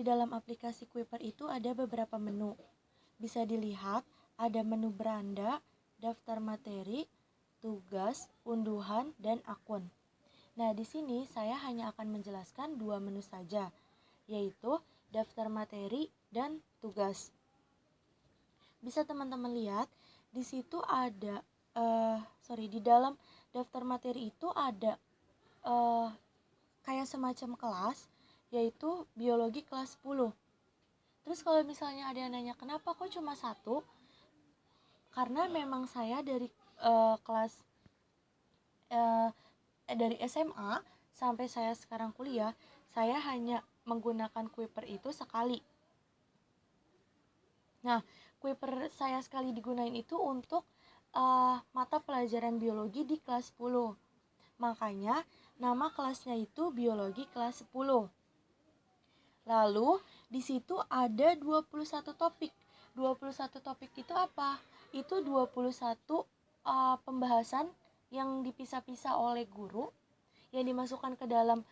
dalam aplikasi Kuiper itu ada beberapa menu. Bisa dilihat ada menu beranda, daftar materi, tugas, unduhan, dan akun. Nah, di sini saya hanya akan menjelaskan dua menu saja, yaitu daftar materi dan tugas. Bisa teman-teman lihat, di situ ada, di dalam daftar materi itu ada kayak semacam kelas, yaitu biologi kelas 10. Terus kalau misalnya ada yang nanya, kenapa kok cuma satu? Karena memang saya dari dari SMA sampai saya sekarang kuliah, saya hanya menggunakan Kuiper itu sekali. Nah, Kuiper saya sekali digunain itu untuk mata pelajaran biologi di kelas 10. Makanya nama kelasnya itu biologi kelas 10. Lalu di situ ada 21 topik. 21 topik itu apa? Itu 21 pembahasan yang dipisah-pisah oleh guru, yang dimasukkan ke dalam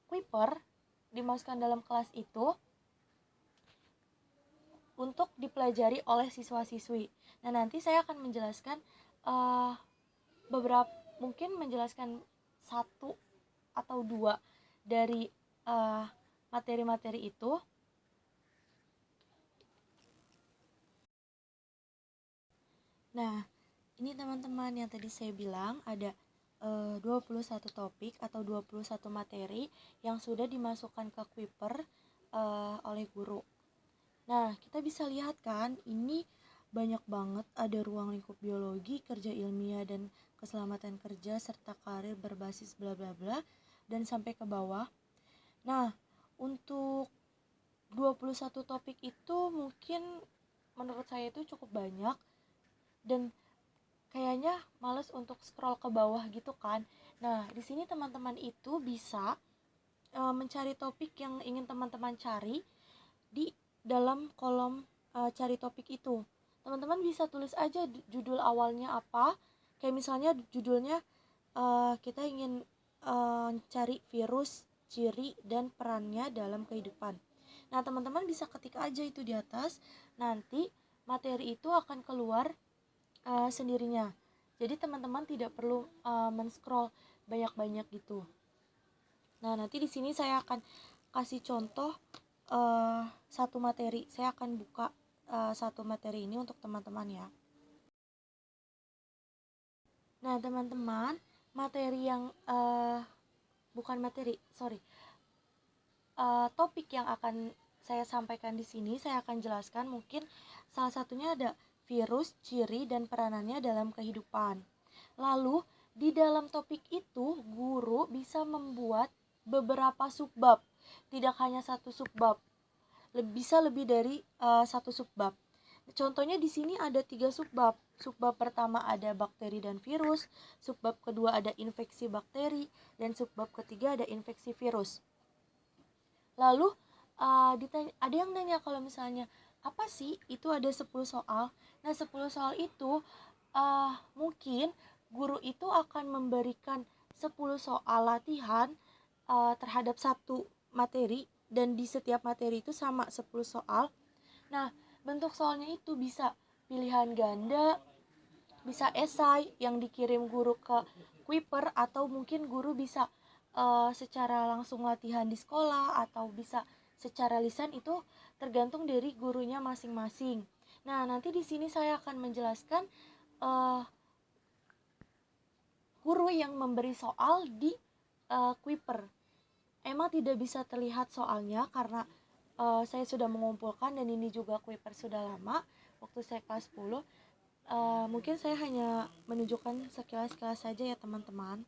Kuiper, dimasukkan dalam kelas itu untuk dipelajari oleh siswa-siswi. Nah, nanti saya akan menjelaskan mungkin menjelaskan satu atau dua dari materi-materi itu. Nah, ini teman-teman yang tadi saya bilang ada 21 topik atau 21 materi yang sudah dimasukkan ke Kuiper oleh guru. Nah, kita bisa lihat kan, ini banyak banget, ada ruang lingkup biologi, kerja ilmiah dan keselamatan kerja, serta karir berbasis bla bla bla, dan sampai ke bawah. Nah, untuk 21 topik itu mungkin menurut saya itu cukup banyak, dan kayaknya males untuk scroll ke bawah gitu kan. Nah, di sini teman-teman itu bisa mencari topik yang ingin teman-teman cari di dalam kolom cari topik itu. Teman-teman bisa tulis aja judul awalnya apa. Kayak misalnya judulnya kita ingin cari virus, ciri, dan perannya dalam kehidupan. Nah, teman-teman bisa ketik aja itu di atas. Nanti materi itu akan keluar sendirinya. Jadi teman-teman tidak perlu men-scroll banyak-banyak gitu. Nah, nanti di sini saya akan kasih contoh satu materi. Saya akan buka satu materi ini untuk teman-teman ya. Nah, teman-teman, materi yang topik yang akan saya sampaikan di sini, saya akan jelaskan mungkin salah satunya ada virus, ciri, dan peranannya dalam kehidupan. Lalu, di dalam topik itu, guru bisa membuat beberapa subbab, tidak hanya satu subbab, bisa lebih dari satu subbab. Contohnya di sini ada 3 subbab. Subbab pertama ada bakteri dan virus, subbab kedua ada infeksi bakteri, dan subbab ketiga ada infeksi virus. Lalu ada yang nanya kalau misalnya, apa sih itu ada 10 soal? Nah, 10 soal itu mungkin guru itu akan memberikan 10 soal latihan terhadap satu materi, dan di setiap materi itu sama 10 soal. Nah, bentuk soalnya itu bisa pilihan ganda, bisa esai yang dikirim guru ke Kuiper, atau mungkin guru bisa secara langsung latihan di sekolah, atau bisa secara lisan, itu tergantung dari gurunya masing-masing. Nah, nanti di sini saya akan menjelaskan guru yang memberi soal di Kuiper. Emang tidak bisa terlihat soalnya karena saya sudah mengumpulkan, dan ini juga Kuiper sudah lama waktu saya kelas 10. Mungkin saya hanya menunjukkan sekilas-sekilas saja ya teman-teman.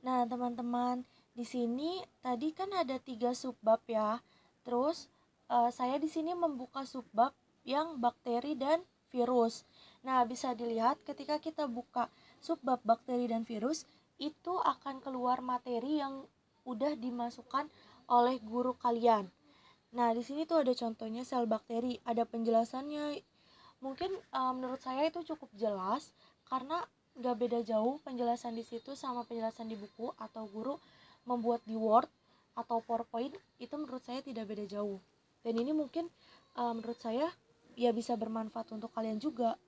Nah, teman-teman, di sini tadi kan ada 3 subbab ya. Terus saya di sini membuka subbab yang bakteri dan virus. Nah, bisa dilihat ketika kita buka subbab bakteri dan virus, itu akan keluar materi yang udah dimasukkan oleh guru kalian. Nah, di sini tuh ada contohnya sel bakteri, ada penjelasannya. Mungkin menurut saya itu cukup jelas karena gak beda jauh penjelasan di situ sama penjelasan di buku, atau guru membuat di Word. atau PowerPoint itu menurut saya tidak beda jauh. Dan ini mungkin menurut saya ya bisa bermanfaat untuk kalian juga.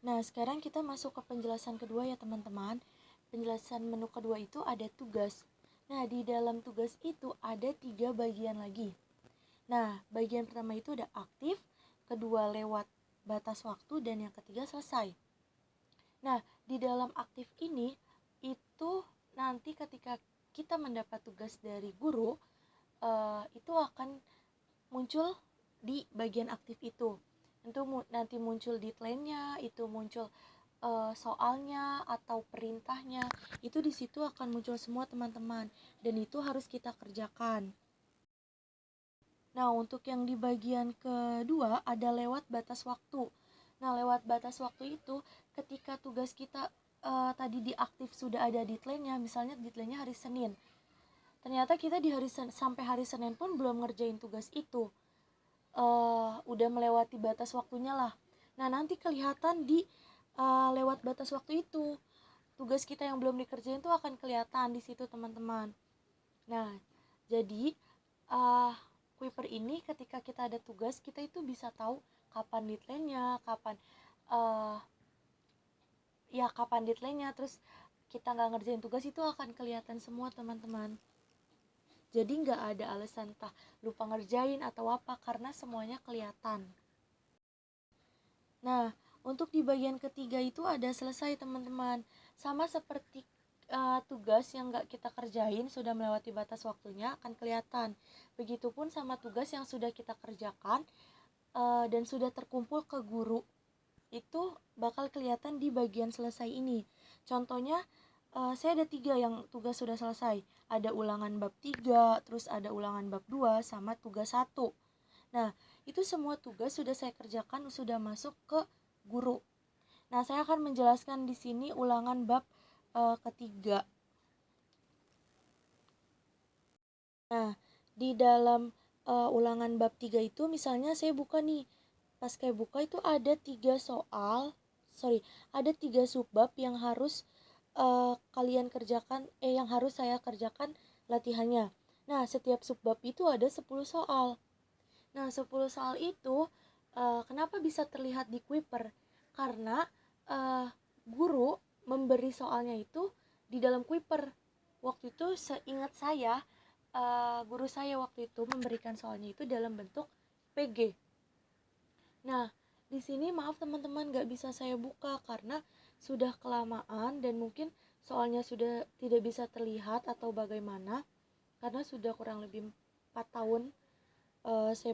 Nah, sekarang kita masuk ke penjelasan kedua ya teman-teman. Penjelasan menu kedua itu ada tugas. Nah, di dalam tugas itu ada 3 bagian lagi. Nah, bagian pertama itu ada aktif, kedua lewat batas waktu, dan yang ketiga selesai. Nah, di dalam aktif ini itu nanti ketika kita mendapat tugas dari guru, itu akan muncul di bagian aktif itu. Itu nanti muncul deadline-nya, itu muncul soalnya atau perintahnya. Itu di situ akan muncul semua teman-teman, dan itu harus kita kerjakan. Nah, untuk yang di bagian kedua ada lewat batas waktu. Nah, lewat batas waktu itu ketika tugas kita tadi diaktif sudah ada deadline-nya, misalnya deadline-nya hari Senin. Ternyata kita di sampai hari Senin pun belum ngerjain tugas itu. Udah melewati batas waktunya lah. Nah, nanti kelihatan di lewat batas waktu itu. Tugas kita yang belum dikerjain tuh akan kelihatan di situ, teman-teman. Nah, jadi Kuiper ini ketika kita ada tugas, kita itu bisa tahu kapan deadline-nya, kapan deadline-nya, terus kita nggak ngerjain tugas itu akan kelihatan semua, teman-teman. Jadi nggak ada alasan entah lupa ngerjain atau apa, karena semuanya kelihatan. Nah, untuk di bagian ketiga itu ada selesai, teman-teman. Sama seperti tugas yang nggak kita kerjain sudah melewati batas waktunya akan kelihatan. Begitupun sama tugas yang sudah kita kerjakan dan sudah terkumpul ke guru, itu bakal kelihatan di bagian selesai ini. Contohnya saya ada 3 yang tugas sudah selesai. Ada ulangan bab 3, terus ada ulangan bab 2, sama tugas 1. Nah, itu semua tugas sudah saya kerjakan, sudah masuk ke guru. Nah, saya akan menjelaskan di sini ulangan bab ketiga. Nah, di dalam ulangan bab 3 itu misalnya saya buka nih. Pas kayak buka itu ada 3 subbab yang harus kalian kerjakan, yang harus saya kerjakan latihannya. Nah, setiap subbab itu ada 10 soal. Nah, 10 soal itu kenapa bisa terlihat di Kuiper? Karena guru memberi soalnya itu di dalam Kuiper. Waktu itu seingat saya, guru saya waktu itu memberikan soalnya itu dalam bentuk PG. Nah, di sini maaf teman-teman gak bisa saya buka karena sudah kelamaan dan mungkin soalnya sudah tidak bisa terlihat atau bagaimana, karena sudah kurang lebih 4 tahun saya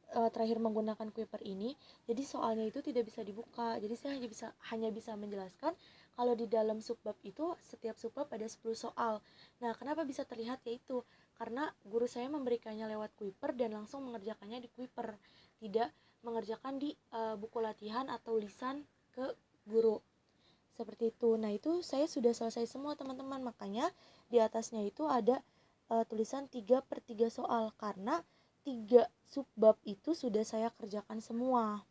terakhir menggunakan Kuiper ini, jadi soalnya itu tidak bisa dibuka. Jadi saya hanya bisa menjelaskan kalau di dalam subbab itu setiap subbab ada 10 soal. Nah, kenapa bisa terlihat? Yaitu karena guru saya memberikannya lewat Kuiper dan langsung mengerjakannya di Kuiper, tidak mengerjakan di buku latihan atau lisan ke guru. Seperti itu. Nah, itu saya sudah selesai semua, teman-teman. Makanya di atasnya itu ada tulisan 3/3 soal, karena 3 subbab itu sudah saya kerjakan semua.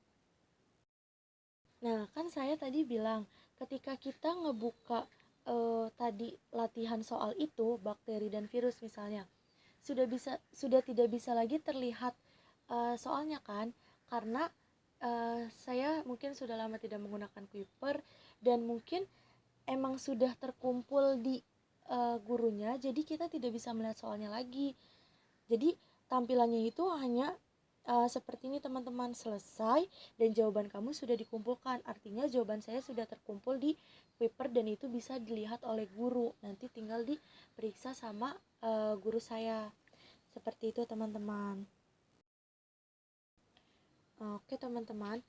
Nah, kan saya tadi bilang ketika kita ngebuka tadi latihan soal itu, bakteri dan virus misalnya, sudah tidak bisa lagi terlihat soalnya kan, karena saya mungkin sudah lama tidak menggunakan Kuiper dan mungkin emang sudah terkumpul di gurunya, jadi kita tidak bisa melihat soalnya lagi. Jadi tampilannya itu hanya seperti ini, teman-teman, selesai dan jawaban kamu sudah dikumpulkan. Artinya jawaban saya sudah terkumpul di paper dan itu bisa dilihat oleh guru. Nanti tinggal diperiksa sama guru saya. Seperti itu, teman-teman. Oke, teman-teman,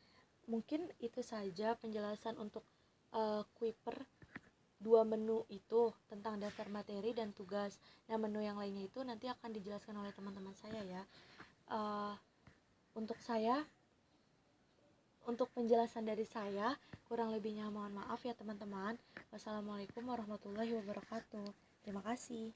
mungkin itu saja penjelasan untuk Kuiper 2 menu itu tentang daftar materi dan tugas. Nah, menu yang lainnya itu nanti akan dijelaskan oleh teman-teman saya ya. Untuk penjelasan dari saya, kurang lebihnya mohon maaf ya teman-teman. Wassalamualaikum warahmatullahi wabarakatuh. Terima kasih.